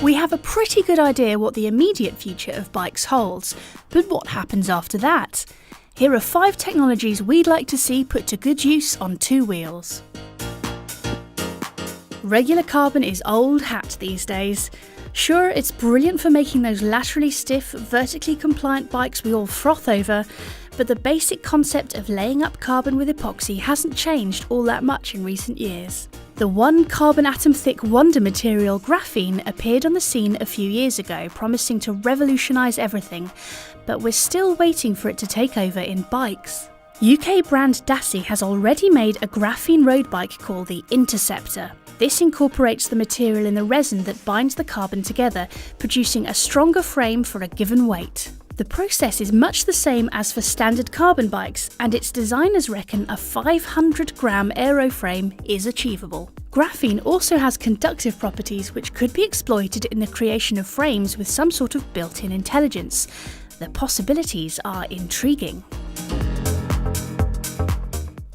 We have a pretty good idea what the immediate future of bikes holds, but what happens after that? Here are 5 technologies we'd like to see put to good use on 2 wheels. Regular carbon is old hat these days. Sure, it's brilliant for making those laterally stiff, vertically compliant bikes we all froth over, but the basic concept of laying up carbon with epoxy hasn't changed all that much in recent years. The one carbon atom thick wonder material, graphene, appeared on the scene a few years ago, promising to revolutionise everything, but we're still waiting for it to take over in bikes. UK brand Daci has already made a graphene road bike called the Interceptor. This incorporates the material in the resin that binds the carbon together, producing a stronger frame for a given weight. The process is much the same as for standard carbon bikes, and its designers reckon a 500-gram aeroframe is achievable. Graphene also has conductive properties which could be exploited in the creation of frames with some sort of built-in intelligence. The possibilities are intriguing.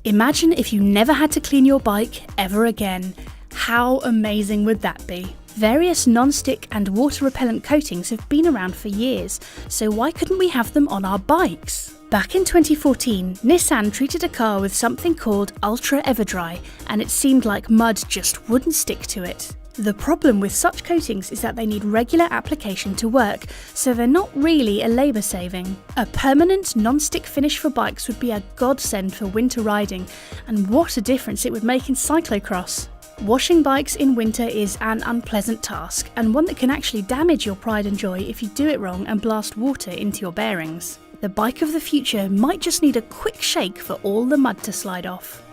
Imagine if you never had to clean your bike ever again. How amazing would that be? Various non-stick and water-repellent coatings have been around for years, so why couldn't we have them on our bikes? Back in 2014, Nissan treated a car with something called Ultra Everdry, and it seemed like mud just wouldn't stick to it. The problem with such coatings is that they need regular application to work, so they're not really a labour saving. A permanent non-stick finish for bikes would be a godsend for winter riding, and what a difference it would make in cyclocross. Washing bikes in winter is an unpleasant task, and one that can actually damage your pride and joy if you do it wrong and blast water into your bearings. The bike of the future might just need a quick shake for all the mud to slide off.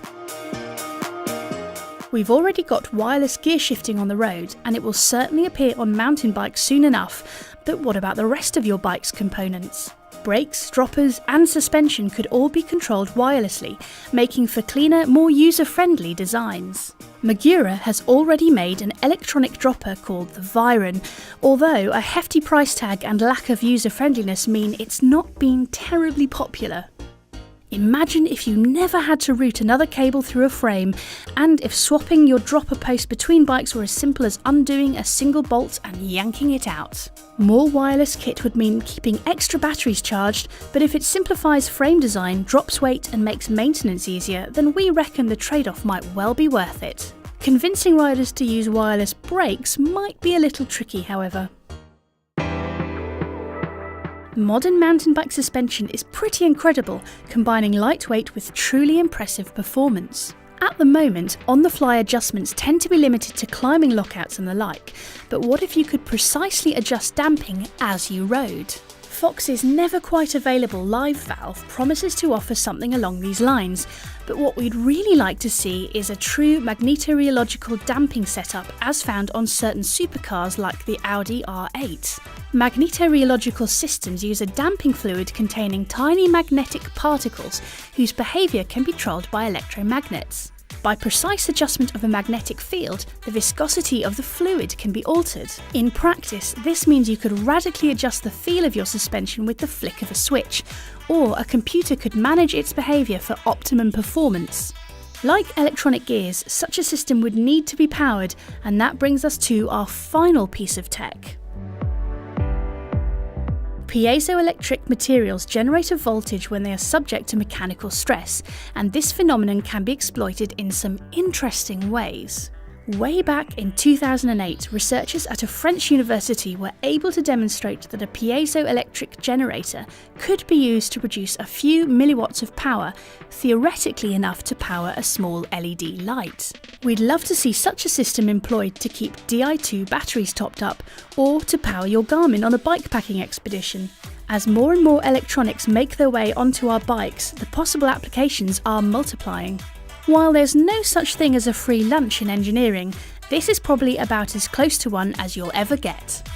We've already got wireless gear shifting on the road, and it will certainly appear on mountain bikes soon enough, but what about the rest of your bike's components? Brakes, droppers and suspension could all be controlled wirelessly, making for cleaner, more user-friendly designs. Magura has already made an electronic dropper called the Viron, although a hefty price tag and lack of user-friendliness mean it's not been terribly popular. Imagine if you never had to route another cable through a frame, and if swapping your dropper post between bikes were as simple as undoing a single bolt and yanking it out. More wireless kit would mean keeping extra batteries charged, but if it simplifies frame design, drops weight and makes maintenance easier, then we reckon the trade-off might well be worth it. Convincing riders to use wireless brakes might be a little tricky, however. Modern mountain bike suspension is pretty incredible, combining lightweight with truly impressive performance. At the moment, on-the-fly adjustments tend to be limited to climbing lockouts and the like, but what if you could precisely adjust damping as you rode? Fox's never quite available live valve promises to offer something along these lines, but what we'd really like to see is a true magnetorheological damping setup as found on certain supercars like the Audi R8. Magnetorheological systems use a damping fluid containing tiny magnetic particles whose behaviour can be controlled by electromagnets. By precise adjustment of a magnetic field, the viscosity of the fluid can be altered. In practice, this means you could radically adjust the feel of your suspension with the flick of a switch, or a computer could manage its behaviour for optimum performance. Like electronic gears, such a system would need to be powered, and that brings us to our final piece of tech. Piezoelectric materials generate a voltage when they are subject to mechanical stress, and this phenomenon can be exploited in some interesting ways. Way back in 2008, researchers at a French university were able to demonstrate that a piezoelectric generator could be used to produce a few milliwatts of power, theoretically enough to power a small LED light. We'd love to see such a system employed to keep Di2 batteries topped up, or to power your Garmin on a bikepacking expedition. As more and more electronics make their way onto our bikes, the possible applications are multiplying. While there's no such thing as a free lunch in engineering, this is probably about as close to one as you'll ever get.